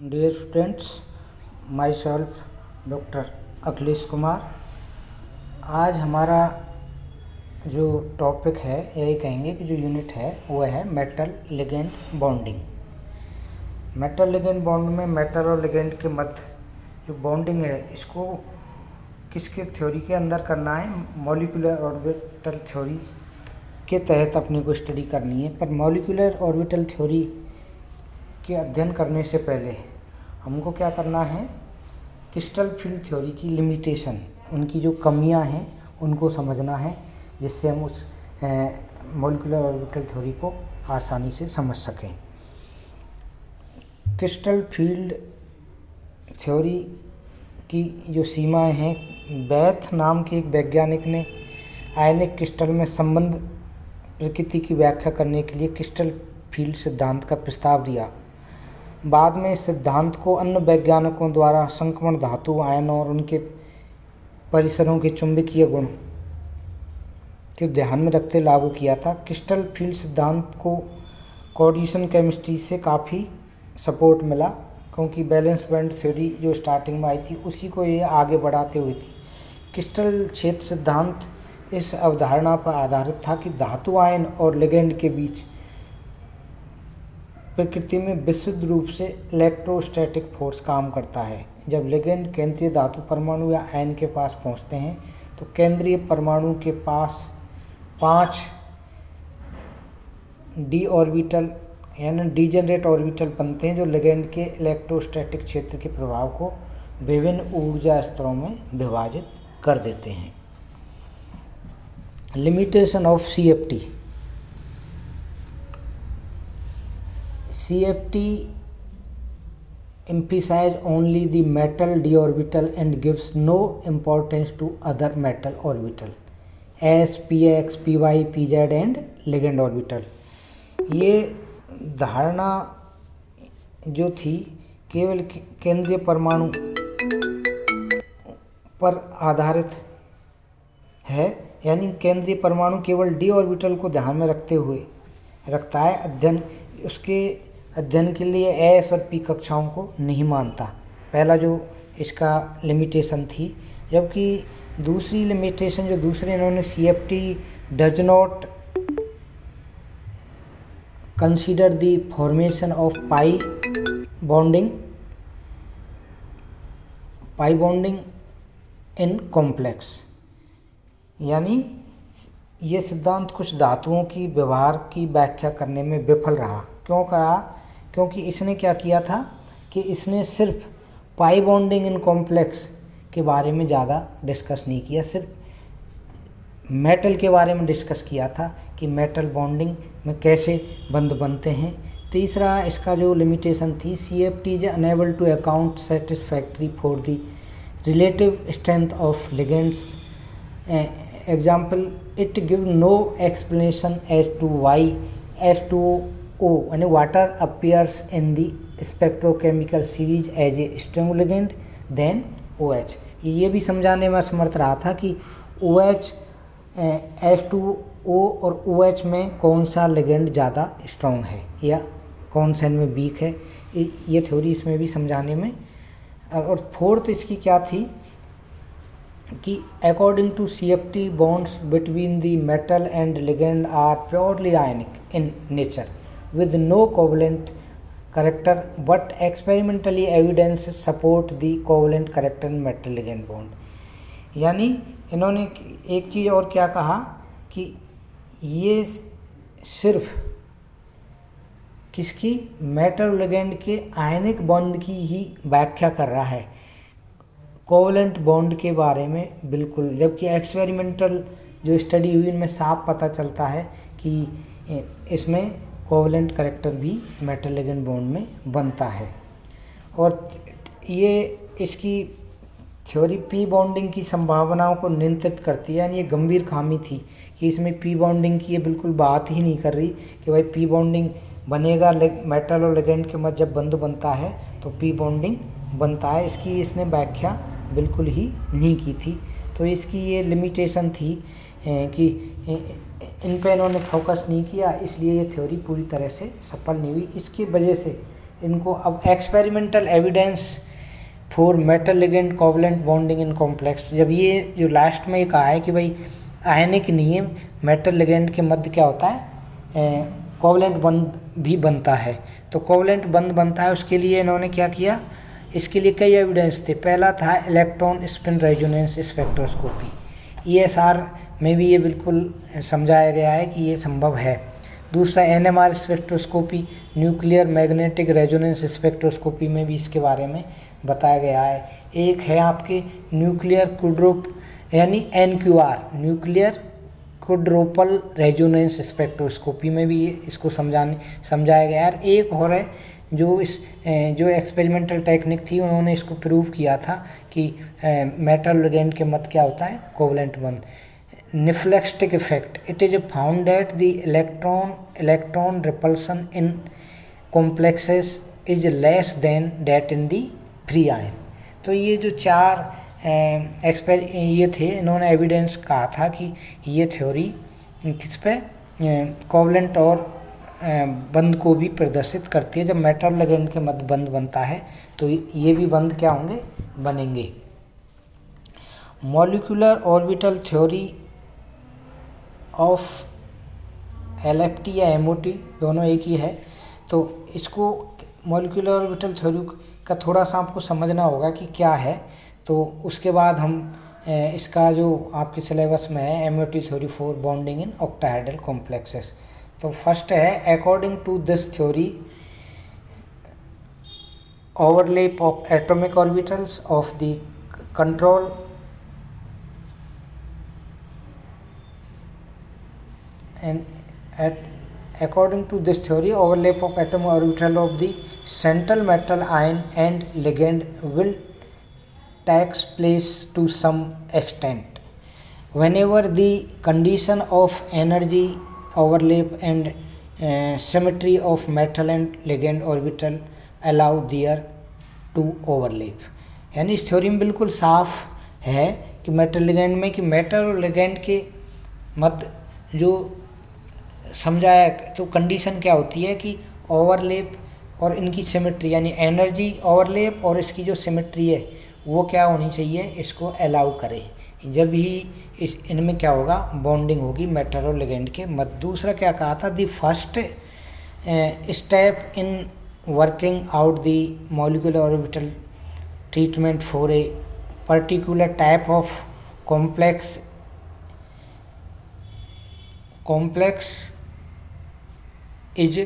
Dear students, myself doctor Akhilesh Kumar. आज हमारा जो टॉपिक है, यही कहेंगे कि जो यूनिट है वो है metal ligand bonding. Metal ligand bond में मेटल और लिगेंड के मध्य जो बॉन्डिंग है, इसको किसके थ्योरी के अंदर करना है? मॉलिक्यूलर ऑर्बिटल थ्योरी के तहत अपने को स्टडी करनी है। पर मॉलिक्यूलर ऑर्बिटल थ्योरी के अध्ययन करने से पहले हमको क्या करना है? क्रिस्टल फील्ड थ्योरी की लिमिटेशन, उनकी जो कमियां हैं उनको समझना है, जिससे हम उस मॉलिक्यूलर ऑर्बिटल थ्योरी को आसानी से समझ सकें। क्रिस्टल फील्ड थ्योरी की जो सीमाएं हैं, बैथ नाम के एक वैज्ञानिक ने आयनिक क्रिस्टल में संबंध प्रकृति की व्याख्या करने के लिए क्रिस्टल फील्ड सिद्धांत का प्रस्ताव दिया। बाद में इस सिद्धांत को अन्य वैज्ञानिकों द्वारा संक्रमण धातु आयनों और उनके परिसरों के चुंबकीय गुण को ध्यान में रखते लागू किया था। क्रिस्टल फील्ड सिद्धांत को कोऑर्डिनेशन केमिस्ट्री से काफ़ी सपोर्ट मिला, क्योंकि बैलेंस बैंड थ्योरी जो स्टार्टिंग में आई थी उसी को ये आगे बढ़ाते हुए थी। क्रिस्टल क्षेत्र सिद्धांत इस अवधारणा पर आधारित था कि धातु आयन और लिगेंड के बीच प्रकृति में विशुद्ध रूप से इलेक्ट्रोस्टैटिक फोर्स काम करता है। जब लिगेंड केंद्रीय धातु परमाणु या आयन के पास पहुंचते हैं तो केंद्रीय परमाणु के पास 5 डी ऑर्बिटल यानी डीजेनरेट ऑर्बिटल बनते हैं, जो लिगेंड के इलेक्ट्रोस्टैटिक क्षेत्र के प्रभाव को विभिन्न ऊर्जा स्तरों में विभाजित कर देते हैं। Limitation of CFT। CFT emphasizes only the metal d orbital and gives no importance to other metal orbital as px, py, pz and ligand orbital। ये धारणा जो थी केवल केंद्रीय परमाणु पर आधारित है, यानी केंद्रीय परमाणु केवल d ऑर्बिटल को ध्यान में रखते हुए रखता है। उसके अध्ययन के लिए एस और पी कक्षाओं को नहीं मानता। पहला जो इसका लिमिटेशन थी, जबकि दूसरी लिमिटेशन जो दूसरे इन्होंने CFT does not consider the formation of pi bonding in complex. यानी ये सिद्धांत कुछ धातुओं की व्यवहार की व्याख्या करने में विफल रहा। क्यों कहा? क्योंकि इसने क्या किया था कि इसने सिर्फ पाई बॉन्डिंग इन कॉम्प्लेक्स के बारे में ज़्यादा डिस्कस नहीं किया, सिर्फ मेटल के बारे में डिस्कस किया था कि मेटल बॉन्डिंग में कैसे बंध बनते हैं। तीसरा इसका जो लिमिटेशन थी, CFT is unable to account satisfactory for the relative strength of ligands. Example, it give no explanation as to why H2O यानी water appears in the spectrochemical series as a strong ligand than OH। ये भी समझाने में असमर्थ रहा था कि OH, H2O और OH में कौन सा लिगेंड ज़्यादा स्ट्रॉन्ग है या कौन सा इनमें वीक है। ये थ्योरी इसमें भी समझाने में। और फोर्थ इसकी क्या थी कि according to CFT bonds between the metal and ligand are purely ionic in nature with no covalent character, but experimentally evidence support the covalent character in metal ligand bond। यानी इन्होंने एक चीज़ और क्या कहा कि ये सिर्फ किसकी? मेटल लिगेंड के आयनिक बॉन्ड की ही व्याख्या कर रहा है, कोवलेंट बॉन्ड के बारे में बिल्कुल। जबकि एक्सपेरिमेंटल जो स्टडी हुई इनमें साफ पता चलता है कि इसमें कोवलेंट कैरेक्टर भी मेटल लिगेंड बॉन्ड में बनता है। और ये इसकी थ्योरी पी बॉन्डिंग की संभावनाओं को नियंत्रित करती है। यानी ये गंभीर खामी थी कि इसमें पी बॉन्डिंग की ये बिल्कुल बात ही नहीं कर रही कि भाई पी बॉन्डिंग बनेगा, मेटल और लिगेंड के मध्य जब बंध बनता है तो पी बॉन्डिंग बनता है। इसकी इसने व्याख्या बिल्कुल ही नहीं की थी। तो इसकी ये लिमिटेशन थी कि इन पे इन्होंने फोकस नहीं किया, इसलिए ये थ्योरी पूरी तरह से सफल नहीं हुई। इसकी वजह से इनको अब experimental evidence for metal ligand covalent bonding in complex, जब ये जो लास्ट में कहा है कि भाई आयनिक नियम मेटल लिगेंड के मध्य क्या होता है, कोवलेंट बंध भी बनता है। तो कोवलेंट बंध बनता है, उसके लिए इन्होंने क्या किया, इसके लिए कई एविडेंस थे। पहला था electron spin resonance spectroscopy, ESR में भी ये बिल्कुल समझाया गया है कि ये संभव है। दूसरा NMR spectroscopy, nuclear magnetic resonance spectroscopy में भी इसके बारे में बताया गया है। एक है आपके न्यूक्लियर क्वाड्रोप यानी NQR, न्यूक्लियर क्वाड्रोपल रेजोनेंस स्पेक्ट्रोस्कोपी में भी इसको समझाया गया है। एक और है जो एक्सपेरिमेंटल टेक्निक थी, उन्होंने इसको प्रूव किया था कि मेटल लिगेंड के मध्य क्या होता है, कोवलेंट बंध। Nephelauxetic effect, it is found that the electron repulsion in complexes is less than that in the free ion. तो ये जो चार ये थे, इन्होंने एविडेंस कहा था कि ये थ्योरी किस पे, कोवलेंट और बंध को भी प्रदर्शित करती है। जब मेटल लिगेंड के मध्य बंध बनता है तो ये भी बंध क्या होंगे, बनेंगे। Molecular orbital theory of LFT या MOT दोनों एक ही है। तो इसको मॉलिक्यूलर ऑर्बिटल थ्योरी का थोड़ा सा आपको समझना होगा कि क्या है, तो उसके बाद हम इसका जो आपके सिलेबस में है MOT theory for bonding in octahedral complexes. तो फर्स्ट है, according to this theory overlap of atomic orbitals of the control according to this theory, overlap of atomic orbital of the central metal ion and ligand will takes place to some extent whenever the condition of energy overlap and symmetry of metal and ligand orbital allow their to overlap। यानी इस theory में बिल्कुल साफ है कि metal ligand में कि metal और लिगेंड के मध्य जो समझाया, तो कंडीशन क्या होती है कि ओवरलैप और इनकी सिमेट्री, यानी एनर्जी ओवरलैप और इसकी जो सिमेट्री है वो क्या होनी चाहिए, इसको अलाउ करे। जब ही इनमें क्या होगा, बॉन्डिंग होगी मेटल और लिगेंड के मध्य। दूसरा क्या कहा था, the first step in working out the molecular orbital treatment for a particular type of complex is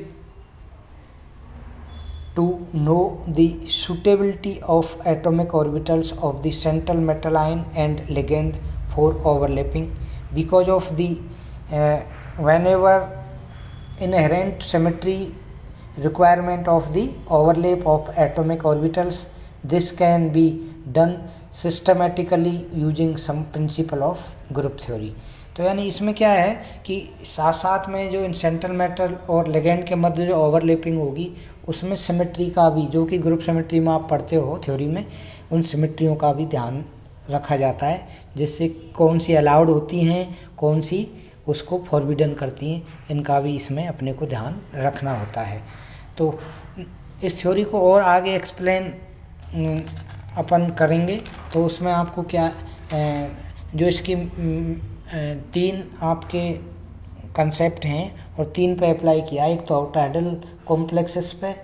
to know the suitability of atomic orbitals of the central metal ion and ligand for overlapping because of the whenever inherent symmetry requirement of the overlap of atomic orbitals. This can be done systematically using some principle of group theory. तो यानी इसमें क्या है कि साथ साथ में जो इन सेंट्रल मेटल और लिगेंड के मध्य जो ओवरलैपिंग होगी उसमें सिमेट्री का भी, जो कि ग्रुप सिमेट्री में आप पढ़ते हो थ्योरी में, उन सिमेट्रियों का भी ध्यान रखा जाता है, जिससे कौन सी अलाउड होती हैं, कौन सी उसको फॉरबिडन करती हैं, इनका भी इसमें अपने को ध्यान रखना होता है। तो इस थ्योरी को और आगे एक्सप्लेन अपन करेंगे, तो उसमें आपको क्या जो इसकी 3 आपके कंसेप्ट हैं और 3 पे अप्लाई किया। एक तो ऑक्टाहेड्रल कॉम्प्लेक्सेस पे,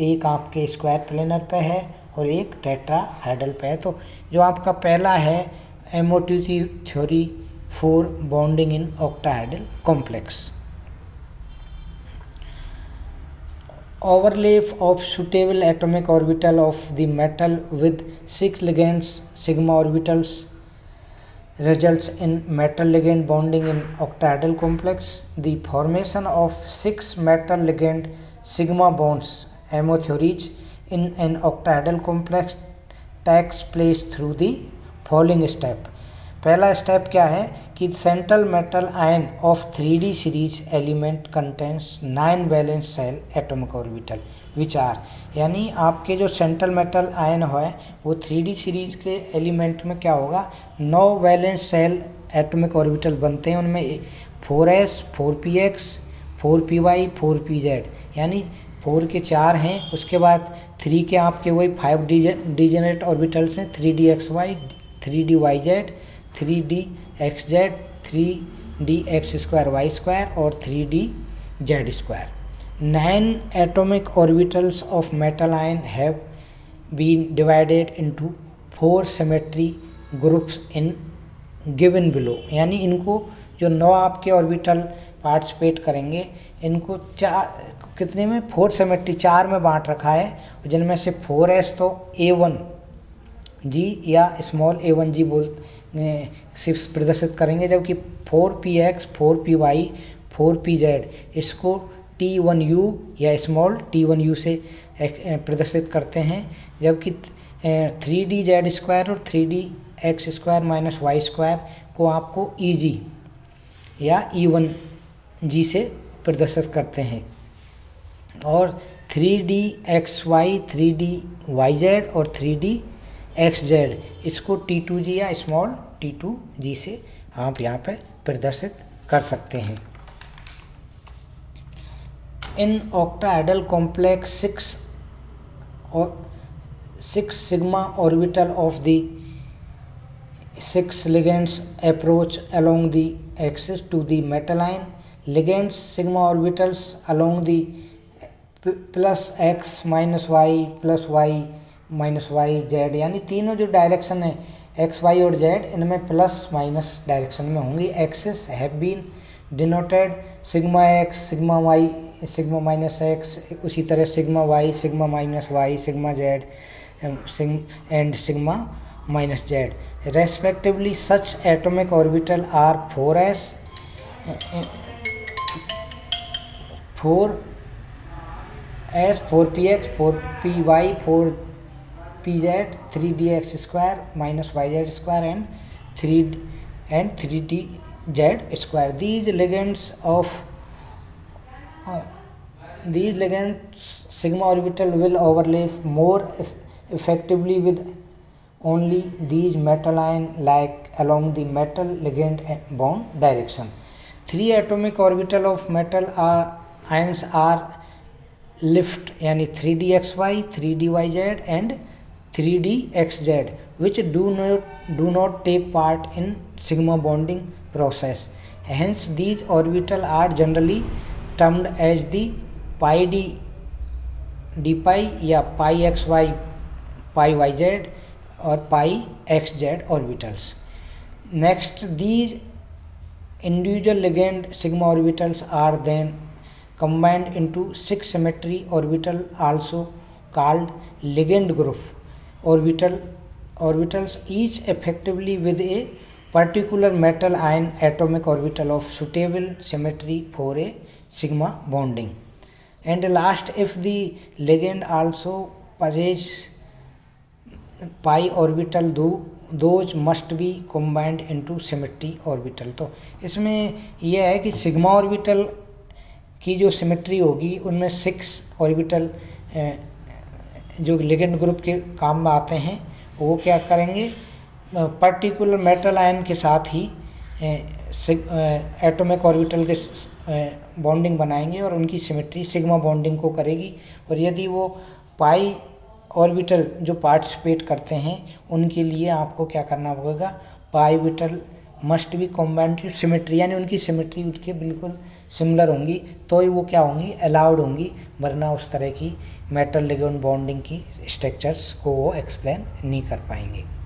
एक आपके स्क्वायर प्लेनर पे है और एक टेट्राहेड्रल पे है। तो जो आपका पहला है MOT theory for bonding in octahedral complex, overlap of suitable atomic orbital of the metal with 6 ligands sigma orbitals results in metal ligand bonding in octahedral complex. The formation of 6 metal ligand sigma bonds MO theories in an octahedral complex takes place through the following step. पहला step क्या है कि central metal ion of 3D series element contains 9 valence shell atomic orbital which are, यानी आपके जो central metal ion है वो 3D series के एलिमेंट में क्या होगा, 9 वैलेंस सेल एटॉमिक ऑर्बिटल बनते हैं। उनमें 4s 4px 4py 4pz, यानी 4 के 4 हैं। उसके बाद 3 के आपके वही 5 डिजेनरेट ऑर्बिटल्स हैं, 3dxy, 3dyz, 3dxz, 3dx²y² और 3dz²। 9 atomic orbitals of metal ion have been divided into 4 symmetry groups in given below। यानी इनको जो 9 आपके ऑर्बिटल पार्टिसिपेट करेंगे, इनको 4 कितने में 4 सिमेट्री 4 में बांट रखा है, जिनमें से 4s तो A1G या स्मॉल A1G सिर्फ प्रदर्शित करेंगे, जबकि 4px, 4py, 4pz इसको T1u या स्मॉल T1u से प्रदर्शित करते हैं, जबकि 3dz² और 3dx² - y² को आपको EG या E1G से प्रदर्शित करते हैं, और 3dxy, 3dyz और 3dxz इसको T2G या स्मॉल T2G से आप यहाँ पे प्रदर्शित कर सकते हैं। In octahedral complex 6 sigma orbital of the 6 ligands approach along the axis to the metal ion. Ligands sigma orbitals along the plus x minus y plus y minus y z, यानी तीनों जो डायरेक्शन है x y और z, इनमें plus minus direction में होंगी। Axis have been denoted sigma x, sigma y, sigma minus x, उसी तरह sigma y, sigma minus y, sigma z and sigma minus z respectively. Such atomic orbital are 4s, 4px, 4py, 4pz, 3dx² minus yz² and 3dz². These ligands sigma orbital will overlap more effectively with only these metal ion like along the metal ligand bond direction. 3 atomic orbital of metal ions are left, यानी 3dxy, 3dyz and 3dxz, which do not take part in sigma bonding process. Hence these orbital are generally termed as the pi d या pi xy, pi yz और pi xz orbitals. Next, these individual ligand sigma orbitals are then combined into 6 symmetry orbital, also called ligand group orbitals, each effectively with a particular metal ion atomic orbital of suitable symmetry for a sigma bonding. And last, if the ligand also possesses pi orbital, those must be combined into symmetry orbital. तो इसमें यह है कि sigma orbital की जो symmetry होगी उनमें 6 orbital जो लिगेंड ग्रुप के काम में आते हैं, वो क्या करेंगे, पर्टिकुलर मेटल आयन के साथ ही एटॉमिक ऑर्बिटल के बॉन्डिंग बनाएंगे और उनकी सिमेट्री सिग्मा बॉन्डिंग को करेगी। और यदि वो पाई ऑर्बिटल जो पार्टिसिपेट करते हैं उनके लिए आपको क्या करना होगा, pi orbital must be combined symmetry, यानी उनकी सिमेट्री उनके बिल्कुल सिमिलर होंगी, तो ही वो क्या होंगी, अलाउड होंगी, वरना उस तरह की मेटल लिगेंड बॉन्डिंग की स्ट्रक्चर्स को वो एक्सप्लेन नहीं कर पाएंगे।